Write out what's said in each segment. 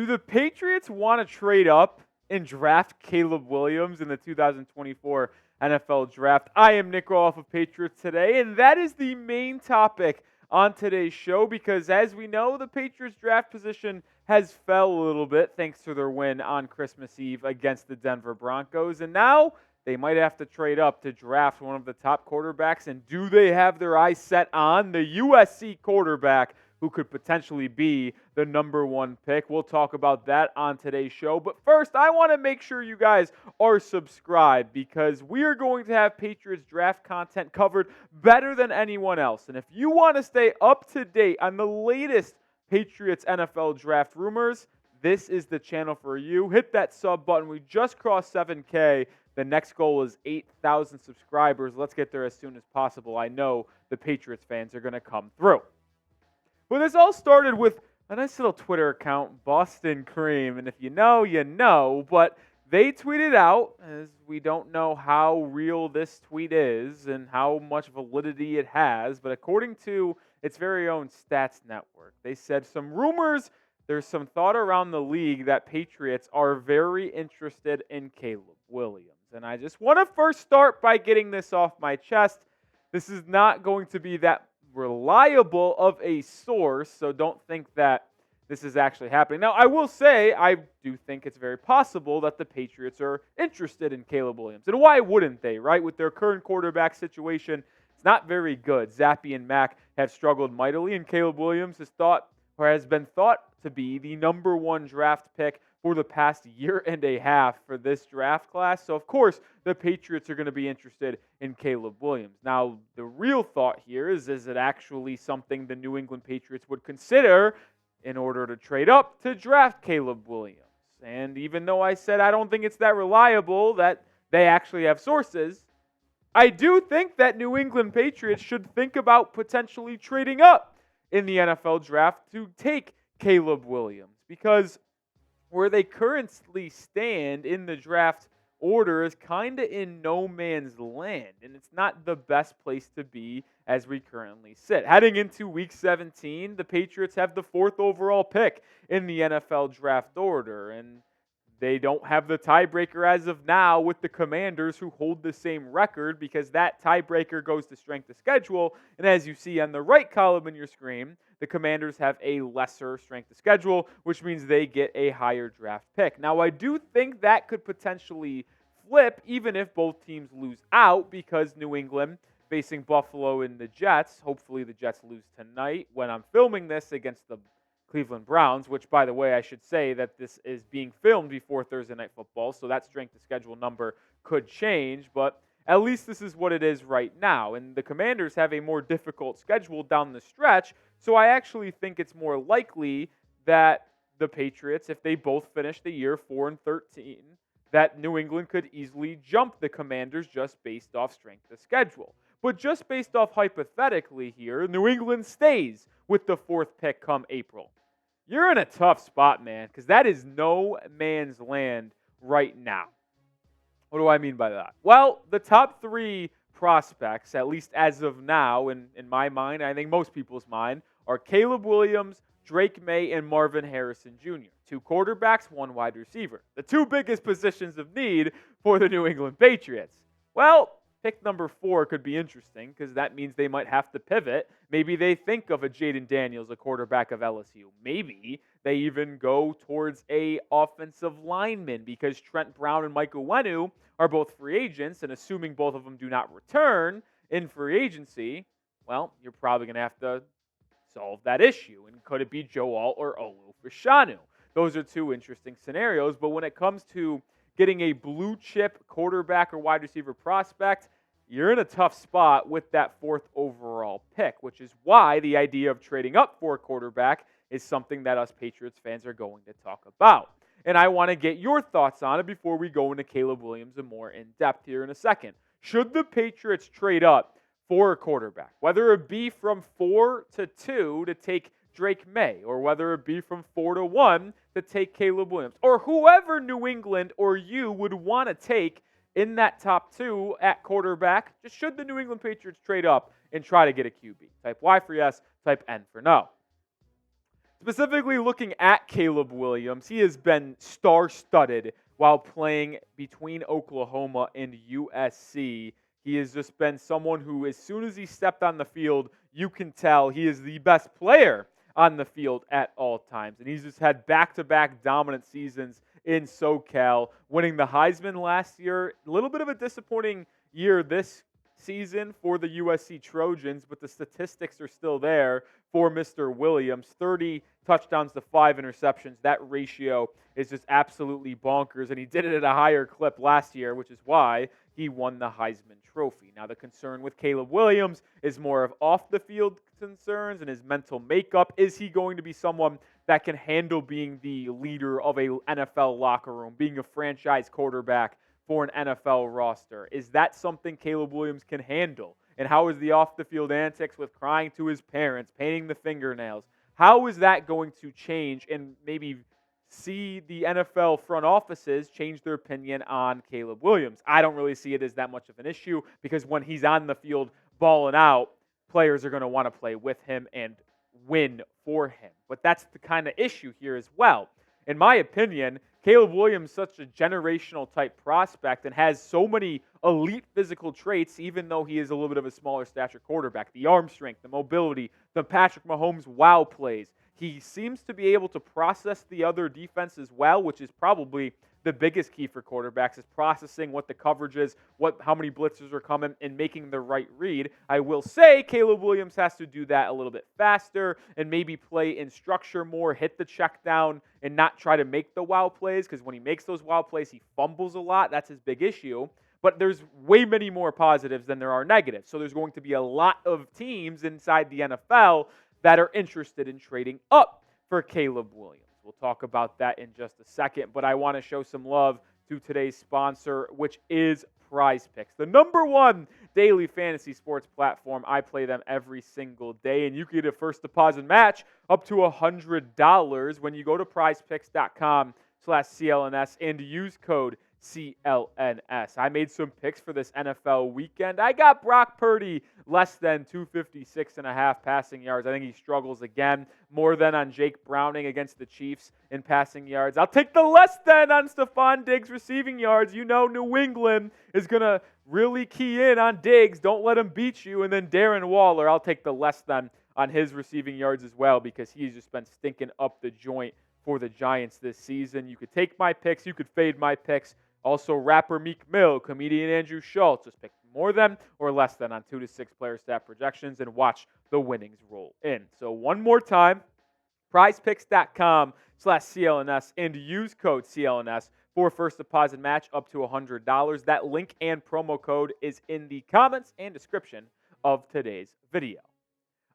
Do the Patriots want to trade up and draft Caleb Williams in the 2024 NFL Draft? I am Nic Rohloff of Patriots Today, and that is the main topic on today's show because, as we know, the Patriots draft position has fell a little bit thanks to their win on Christmas Eve against the Denver Broncos, and now they might have to trade up to draft one of the top quarterbacks. And do they have their eyes set on the USC quarterback who could potentially be the number one pick? We'll talk about that on today's show. But first, I want to make sure you guys are subscribed because we are going to have Patriots draft content covered better than anyone else. And if you want to stay up to date on the latest Patriots NFL draft rumors, this is the channel for you. Hit that sub button. We just crossed 7K. The next goal is 8,000 subscribers. Let's get there as soon as possible. I know the Patriots fans are going to come through. Well, this all started with a nice little Twitter account, Boston Cream. And if you know, you know. But they tweeted out, as we don't know how real this tweet is and how much validity it has, but according to its very own stats network, they said some rumors, there's some thought around the league that Patriots are very interested in Caleb Williams. And I just want to first start by getting this off my chest. This is not going to be that reliable of a source, so don't think that this is actually happening. Now, I will say, I do think it's very possible that the Patriots are interested in Caleb Williams. And why wouldn't they, right? With their current quarterback situation, it's not very good. Zappe and Mack have struggled mightily, and Caleb Williams has been thought to be the number one draft pick for the past year and a half for this draft class. So, of course, the Patriots are going to be interested in Caleb Williams. Now, the real thought here is it actually something the New England Patriots would consider in order to trade up to draft Caleb Williams? And even though I said I don't think it's that reliable, that they actually have sources, I do think that New England Patriots should think about potentially trading up in the NFL draft to take Caleb Williams, because where they currently stand in the draft order is kind of in no man's land, and it's not the best place to be as we currently sit. Heading into Week 17, the Patriots have the 4th overall pick in the NFL draft order, and they don't have the tiebreaker as of now with the Commanders, who hold the same record, because that tiebreaker goes to strength of schedule. And as you see on the right column in your screen, the Commanders have a lesser strength of schedule, which means they get a higher draft pick. Now, I do think that could potentially flip, even if both teams lose out, because New England facing Buffalo and the Jets. Hopefully the Jets lose tonight when I'm filming this against the Cleveland Browns, which, by the way, I should say that this is being filmed before Thursday Night Football, so that strength of schedule number could change, but at least this is what it is right now. And the Commanders have a more difficult schedule down the stretch, so I actually think it's more likely that the Patriots, if they both finish the year 4-13, that New England could easily jump the Commanders just based off strength of schedule. But just based off hypothetically here, New England stays with the 4th pick come April. You're in a tough spot, man, because that is no man's land right now. What do I mean by that? Well, the top 3 prospects, at least as of now, in my mind, I think most people's mind, are Caleb Williams, Drake Maye, and Marvin Harrison Jr. 2 quarterbacks, 1 wide receiver. The 2 biggest positions of need for the New England Patriots. Well, pick number 4 could be interesting because that means they might have to pivot. Maybe they think of a Jayden Daniels, a quarterback of LSU. Maybe they even go towards a offensive lineman because Trent Brown and Michael Wenu are both free agents, and assuming both of them do not return in free agency, well, you're probably going to have to solve that issue. And could it be Joe Alt or Olu Fashanu? Those are 2 interesting scenarios, but when it comes to getting a blue chip quarterback or wide receiver prospect, you're in a tough spot with that 4th overall pick, which is why the idea of trading up for a quarterback is something that us Patriots fans are going to talk about. And I want to get your thoughts on it before we go into Caleb Williams and more in depth here in a second. Should the Patriots trade up for a quarterback, whether it be from 4 to 2 to take Drake Maye, or whether it be from 4 to 1 to take Caleb Williams, or whoever New England or you would want to take in that top 2 at quarterback? Just should the New England Patriots trade up and try to get a QB? Type Y for yes, type N for no. Specifically looking at Caleb Williams, he has been star-studded while playing between Oklahoma and USC. He has just been someone who, as soon as he stepped on the field, you can tell he is the best player on the field at all times. And he's just had back-to-back dominant seasons in SoCal, winning the Heisman last year. A little bit of a disappointing year this season for the USC Trojans, but the statistics are still there for Mr. Williams. 30 touchdowns to 5 interceptions. That ratio is just absolutely bonkers, and he did it at a higher clip last year, which is why he won the Heisman Trophy. Now, the concern with Caleb Williams is more of off-the-field concerns and his mental makeup. Is he going to be someone that can handle being the leader of a NFL locker room, being a franchise quarterback for an NFL roster? Is that something Caleb Williams can handle? And how is the off-the-field antics with crying to his parents, painting the fingernails? How is that going to change and maybe see the NFL front offices change their opinion on Caleb Williams? I don't really see it as that much of an issue because when he's on the field balling out, players are going to want to play with him and win for him. But that's the kind of issue here as well. In my opinion, Caleb Williams is such a generational type prospect and has so many elite physical traits, even though he is a little bit of a smaller stature quarterback. The arm strength, the mobility, the Patrick Mahomes wow plays. He seems to be able to process the other defense as well, which is probably the biggest key for quarterbacks, is processing what the coverage is, how many blitzers are coming, and making the right read. I will say Caleb Williams has to do that a little bit faster and maybe play in structure more, hit the check down, and not try to make the wow plays, because when he makes those wow plays, he fumbles a lot. That's his big issue. But there's way many more positives than there are negatives. So there's going to be a lot of teams inside the NFL that are interested in trading up for Caleb Williams. We'll talk about that in just a second, but I want to show some love to today's sponsor, which is Prize Picks, the #1 daily fantasy sports platform. I play them every single day, and you can get a first deposit match up to $100 when you go to prizepicks.com/CLNS and use code CLNS. I made some picks for this NFL weekend. I got Brock Purdy less than 256.5 passing yards. I think he struggles again, more than on Jake Browning against the Chiefs in passing yards. I'll take the less than on Stephon Diggs receiving yards. You know New England is going to really key in on Diggs. Don't let him beat you. And then Darren Waller, I'll take the less than on his receiving yards as well, because he's just been stinking up the joint for the Giants this season. You could take my picks. You could fade my picks. Also, rapper Meek Mill, comedian Andrew Schultz, just pick more than or less than on 2 to 6 player stat projections and watch the winnings roll in. So one more time, prizepicks.com/CLNS and use code CLNS for first deposit match up to $100. That link and promo code is in the comments and description of today's video.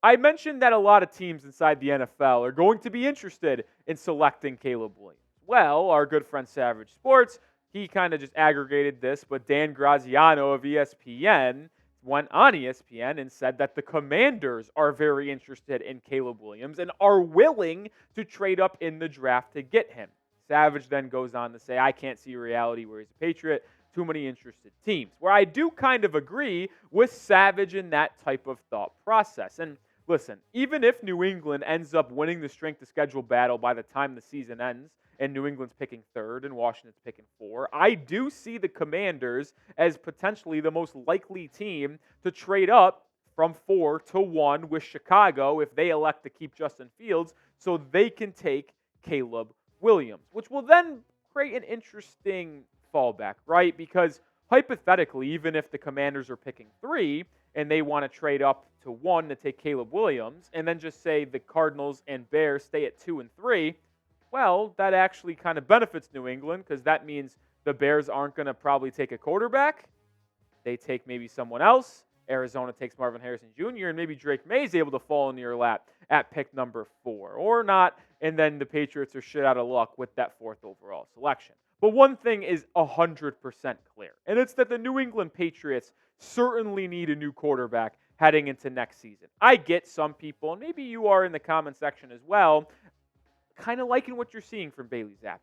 I mentioned that a lot of teams inside the NFL are going to be interested in selecting Caleb Williams. Well, our good friend Savage Sports, he kind of just aggregated this, but Dan Graziano of ESPN went on ESPN and said that the Commanders are very interested in Caleb Williams and are willing to trade up in the draft to get him. Savage then goes on to say, I can't see a reality where he's a Patriot. Too many interested teams. Where I do kind of agree with Savage in that type of thought process. And listen, even if New England ends up winning the strength of schedule battle by the time the season ends, and New England's picking 3rd and Washington's picking 4, I do see the Commanders as potentially the most likely team to trade up from 4 to 1 with Chicago if they elect to keep Justin Fields so they can take Caleb Williams, which will then create an interesting fallback, right? Because hypothetically, even if the Commanders are picking 3 and they want to trade up to 1 to take Caleb Williams, and then just say the Cardinals and Bears stay at 2 and 3, well, that actually kind of benefits New England, because that means the Bears aren't going to probably take a quarterback. They take maybe someone else. Arizona takes Marvin Harrison Jr., and maybe Drake Maye is able to fall into your lap at pick number 4, or not, and then the Patriots are shit out of luck with that 4th overall selection. But one thing is 100% clear, and it's that the New England Patriots certainly need a new quarterback heading into next season. I get some people, and maybe you are in the comment section as well, kind of liking what you're seeing from Bailey Zappe.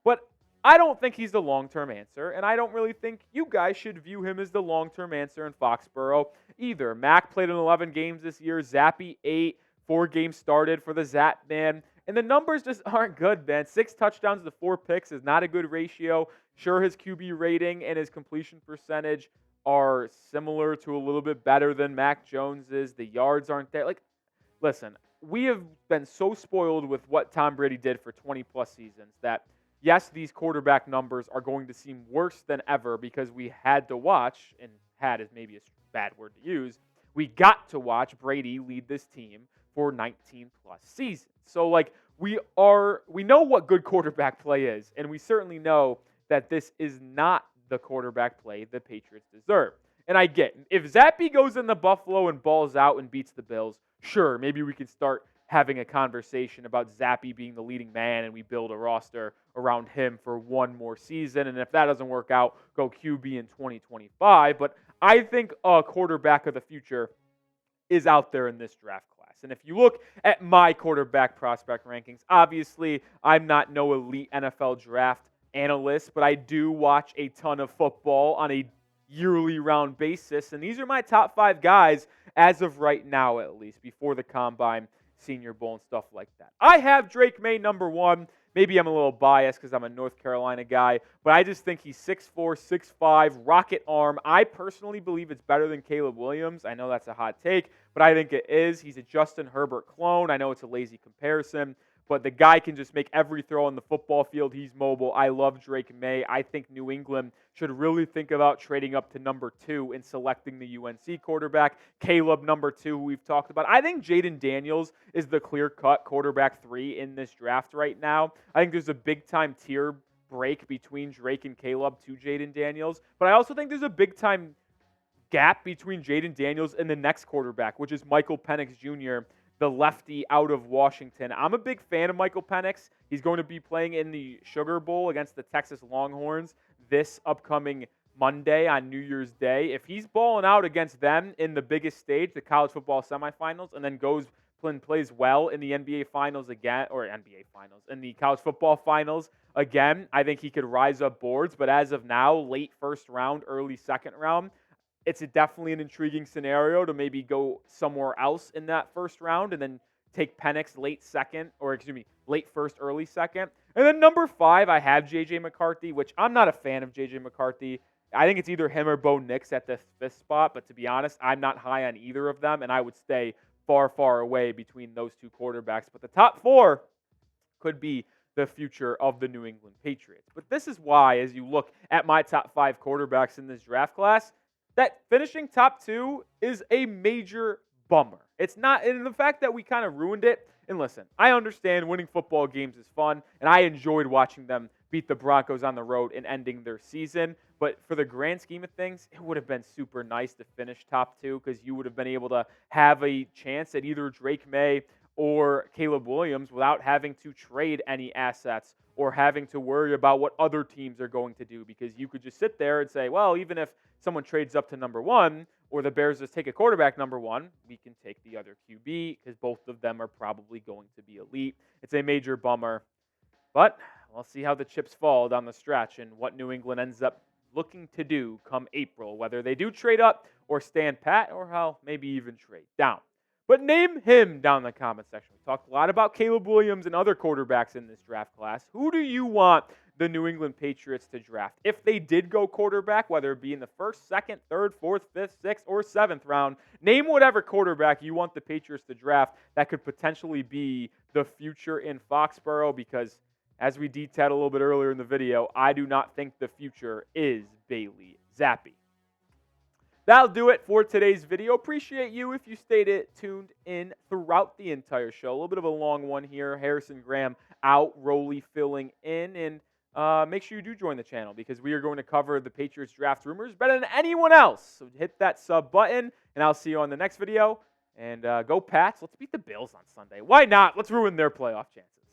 But I don't think he's the long-term answer, and I don't really think you guys should view him as the long-term answer in Foxborough either. Mac played in 11 games this year, Zappe 8, 4 games started for the Zap Man. And the numbers just aren't good, man. 6 touchdowns to 4 picks is not a good ratio. Sure, his QB rating and his completion percentage are similar to a little bit better than Mac Jones's. The yards aren't there. Like, listen, we have been so spoiled with what Tom Brady did for 20-plus seasons that, yes, these quarterback numbers are going to seem worse than ever because we had to watch, and had is maybe a bad word to use, we got to watch Brady lead this team for 19-plus seasons. So, like, we know what good quarterback play is, and we certainly know that this is not the quarterback play the Patriots deserve. And I get, if Zappe goes in the Buffalo and balls out and beats the Bills, sure, maybe we can start having a conversation about Zappe being the leading man and we build a roster around him for one more season. And if that doesn't work out, go QB in 2025. But I think a quarterback of the future is out there in this draft class. And if you look at my quarterback prospect rankings, obviously I'm not no elite NFL draft analyst, but I do watch a ton of football on a yearly round basis. And these are my top 5 guys as of right now, at least, before the Combine, Senior Bowl, and stuff like that. I have Drake Maye number 1. Maybe I'm a little biased because I'm a North Carolina guy, but I just think he's 6'4", 6'5", rocket arm. I personally believe it's better than Caleb Williams. I know that's a hot take, but I think it is. He's a Justin Herbert clone. I know it's a lazy comparison, but the guy can just make every throw on the football field. He's mobile. I love Drake Maye. I think New England should really think about trading up to number 2 and selecting the UNC quarterback. Caleb, number 2, who we've talked about. I think Jayden Daniels is the clear-cut quarterback 3 in this draft right now. I think there's a big-time tier break between Drake and Caleb to Jayden Daniels, but I also think there's a big-time gap between Jayden Daniels and the next quarterback, which is Michael Penix Jr., the lefty out of Washington. I'm a big fan of Michael Penix. He's going to be playing in the Sugar Bowl against the Texas Longhorns this upcoming Monday on New Year's Day. If he's balling out against them in the biggest stage, the college football semifinals, and then goes and plays well in the NBA finals again, or NBA finals, in the college football finals again, I think he could rise up boards. But as of now, late first round, early second round, it's definitely an intriguing scenario to maybe go somewhere else in that first round and then take Penix late first, early second. And then number 5, I have J.J. McCarthy, which I'm not a fan of J.J. McCarthy. I think it's either him or Bo Nix at the 5th spot, but to be honest, I'm not high on either of them, and I would stay far, far away between those 2 quarterbacks. But the top 4 could be the future of the New England Patriots. But this is why, as you look at my top 5 quarterbacks in this draft class, that finishing top 2 is a major bummer. It's not, and the fact that we kind of ruined it, and listen, I understand winning football games is fun, and I enjoyed watching them beat the Broncos on the road and ending their season, but for the grand scheme of things, it would have been super nice to finish top 2 because you would have been able to have a chance at either Drake Maye or Caleb Williams without having to trade any assets or having to worry about what other teams are going to do, because you could just sit there and say, well, even if someone trades up to number 1 or the Bears just take a quarterback number 1, we can take the other QB because both of them are probably going to be elite. It's a major bummer, but we'll see how the chips fall down the stretch and what New England ends up looking to do come April, whether they do trade up or stand pat or how maybe even trade down. But name him down in the comment section. We talked a lot about Caleb Williams and other quarterbacks in this draft class. Who do you want the New England Patriots to draft? If they did go quarterback, whether it be in the 1st, 2nd, 3rd, 4th, 5th, 6th, or 7th round, name whatever quarterback you want the Patriots to draft that could potentially be the future in Foxborough, because as we detailed a little bit earlier in the video, I do not think the future is Bailey Zappe. That'll do it for today's video. Appreciate you if you stayed tuned in throughout the entire show. A little bit of a long one here. Harrison Graham out, Roly filling in. And make sure you do join the channel because we are going to cover the Patriots draft rumors better than anyone else. So hit that sub button, and I'll see you on the next video. And go Pats. Let's beat the Bills on Sunday. Why not? Let's ruin their playoff chances.